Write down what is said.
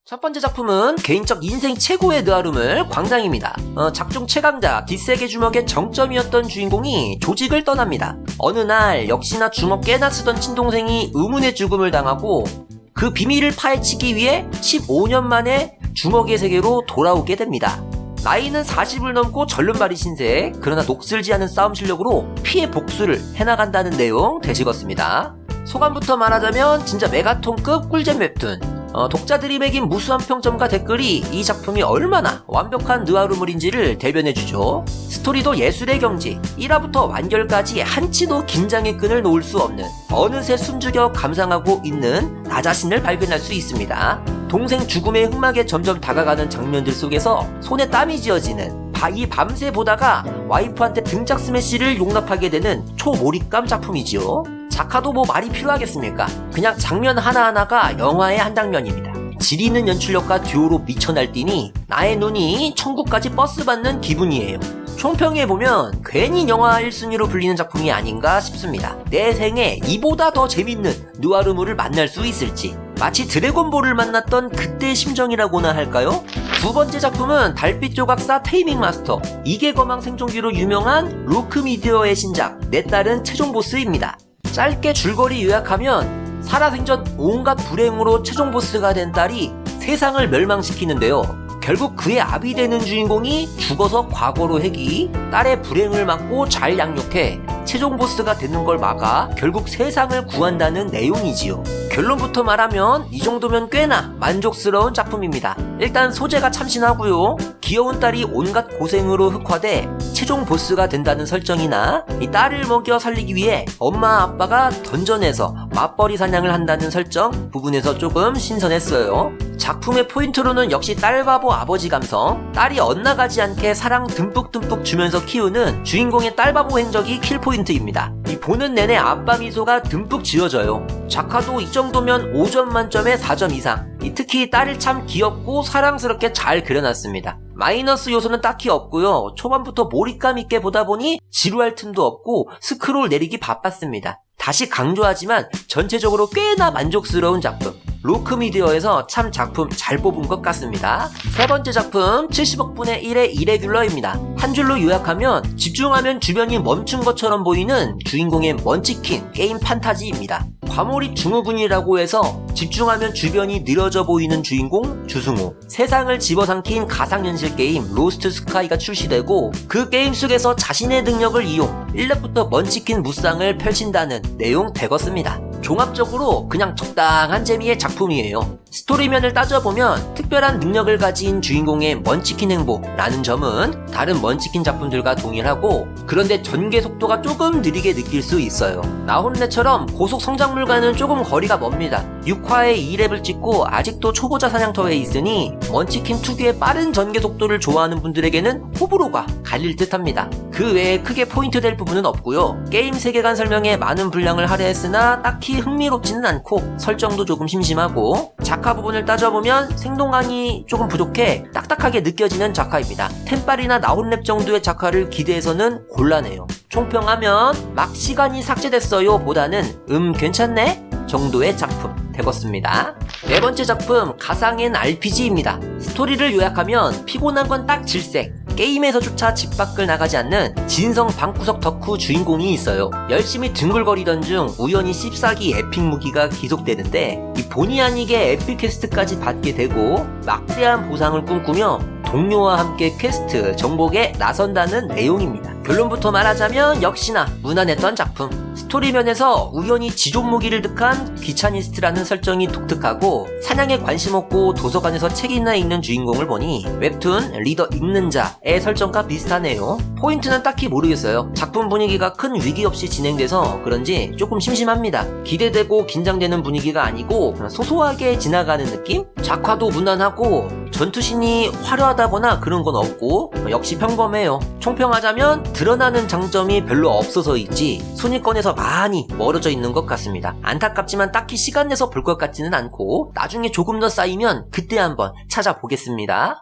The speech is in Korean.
첫 번째 작품은 개인적 인생 최고의 느와르물 광장입니다. 작중 최강자 뒷세계 주먹의 정점이었던 주인공이 조직을 떠납니다. 어느 날 역시나 주먹 깨나 쓰던 친동생이 의문의 죽음을 당하고 그 비밀을 파헤치기 위해 15년 만에 주먹의 세계로 돌아오게 됩니다. 나이는 40을 넘고 절름발이 신세, 그러나 녹슬지 않은 싸움 실력으로 피해 복수를 해나간다는 내용 되시겠습니다. 소감부터 말하자면 진짜 메가톤급 꿀잼 웹툰. 독자들이 매긴 무수한 평점과 댓글이 이 작품이 얼마나 완벽한 느와르물인지를 대변해주죠. 스토리도 예술의 경지, 1화부터 완결까지 한치도 긴장의 끈을 놓을 수 없는, 어느새 숨죽여 감상하고 있는 나 자신을 발견할 수 있습니다. 동생 죽음의 흑막에 점점 다가가는 장면들 속에서 손에 땀이 지어지는, 이 밤새 보다가 와이프한테 등짝 스매시를 용납하게 되는 초몰입감 작품이지요. 작화도 뭐 말이 필요하겠습니까? 그냥 장면 하나하나가 영화의 한 장면입니다. 지리는 연출력과 듀오로 미쳐 날뛰니 나의 눈이 천국까지 버스 받는 기분이에요. 총평해보면 괜히 영화 1순위로 불리는 작품이 아닌가 싶습니다. 내 생에 이보다 더 재밌는 느와르물을 만날 수 있을지, 마치 드래곤볼을 만났던 그때의 심정이라고나 할까요? 두 번째 작품은 달빛 조각사 테이밍 마스터, 이계거망 생존기로 유명한 로크미디어의 신작 내 딸은 최종 보스입니다. 짧게 줄거리 요약하면 살아생전 온갖 불행으로 최종 보스가 된 딸이 세상을 멸망시키는데요. 결국 그의 압이 되는 주인공이 죽어서 과거로 회귀, 딸의 불행을 막고 잘 양육해 최종 보스가 되는 걸 막아 결국 세상을 구한다는 내용이지요. 결론부터 말하면 이 정도면 꽤나 만족스러운 작품입니다. 일단 소재가 참신하고요. 귀여운 딸이 온갖 고생으로 흑화돼 최종 보스가 된다는 설정이나 이 딸을 먹여 살리기 위해 엄마 아빠가 던전에서 맞벌이 사냥을 한다는 설정 부분에서 조금 신선했어요. 작품의 포인트로는 역시 딸바보 아버지 감성, 딸이 엇나가지 않게 사랑 듬뿍듬뿍 주면서 키우는 주인공의 딸바보 행적이 킬포인트입니다. 이 보는 내내 아빠 미소가 듬뿍 지어져요. 작화도 이 정도면 5점 만점에 4점 이상. 특히 딸을 참 귀엽고 사랑스럽게 잘 그려놨습니다. 마이너스 요소는 딱히 없고요. 초반부터 몰입감 있게 보다 보니 지루할 틈도 없고 스크롤 내리기 바빴습니다. 다시 강조하지만 전체적으로 꽤나 만족스러운 작품. 로크미디어에서 참 작품 잘 뽑은 것 같습니다. 세 번째 작품 70억 분의 1의 이레귤러입니다. 한 줄로 요약하면 집중하면 주변이 멈춘 것처럼 보이는 주인공의 먼치킨 게임 판타지입니다. 과몰입 증후군이라고 해서 집중하면 주변이 느려져 보이는 주인공 주승우, 세상을 집어삼킨 가상현실 게임 로스트 스카이가 출시되고 그 게임 속에서 자신의 능력을 이용 1렙부터 먼치킨 무쌍을 펼친다는 내용 되겠습니다. 종합적으로 그냥 적당한 재미의 작품이에요. 스토리면을 따져보면 특별한 능력을 가진 주인공의 먼치킨 행보라는 점은 다른 먼치킨 작품들과 동일하고, 그런데 전개 속도가 조금 느리게 느낄 수 있어요. 나혼네처럼 고속 성장물과는 조금 거리가 멉니다. 6화에 2렙을 찍고 아직도 초보자 사냥터에 있으니 먼치킨 특유의 빠른 전개 속도를 좋아하는 분들에게는 호불호가 갈릴 듯합니다. 그 외에 크게 포인트 될 부분은 없고요. 게임 세계관 설명에 많은 분량을 할애했으나 딱히 흥미롭지는 않고 설정도 조금 심심하고, 작화 부분을 따져보면 생동감이 조금 부족해 딱딱하게 느껴지는 작화입니다. 템빨이나 나혼랩 정도의 작화를 기대해서는 곤란해요. 총평하면 막 시간이 삭제됐어요 보다는 괜찮네 정도의 작품 되겠습니다. 네 번째 작품 가상엔 RPG입니다. 스토리를 요약하면 피곤한 건 딱 질색, 게임에서조차 집 밖을 나가지 않는 진성 방구석 덕후 주인공이 있어요. 열심히 뒹굴거리던 중 우연히 씹사기 에픽 무기가 기속되는데 이 본의 아니게 에픽 퀘스트까지 받게 되고 막대한 보상을 꿈꾸며 동료와 함께 퀘스트 정복에 나선다는 내용입니다. 결론부터 말하자면 역시나 무난했던 작품. 스토리면에서 우연히 지존 무기를 득한 귀차니스트라는 설정이 독특하고, 사냥에 관심 없고 도서관에서 책이나 읽는 주인공을 보니 웹툰 리더 읽는 자의 설정과 비슷하네요. 포인트는 딱히 모르겠어요. 작품 분위기가 큰 위기 없이 진행돼서 그런지 조금 심심합니다. 기대되고 긴장되는 분위기가 아니고 그냥 소소하게 지나가는 느낌? 작화도 무난하고 전투신이 화려하다거나 그런 건 없고 역시 평범해요. 총평하자면 드러나는 장점이 별로 없어서인지 순위권에서 많이 멀어져 있는 것 같습니다. 안타깝지만 딱히 시간 내서 볼 것 같지는 않고 나중에 조금 더 쌓이면 그때 한번 찾아보겠습니다.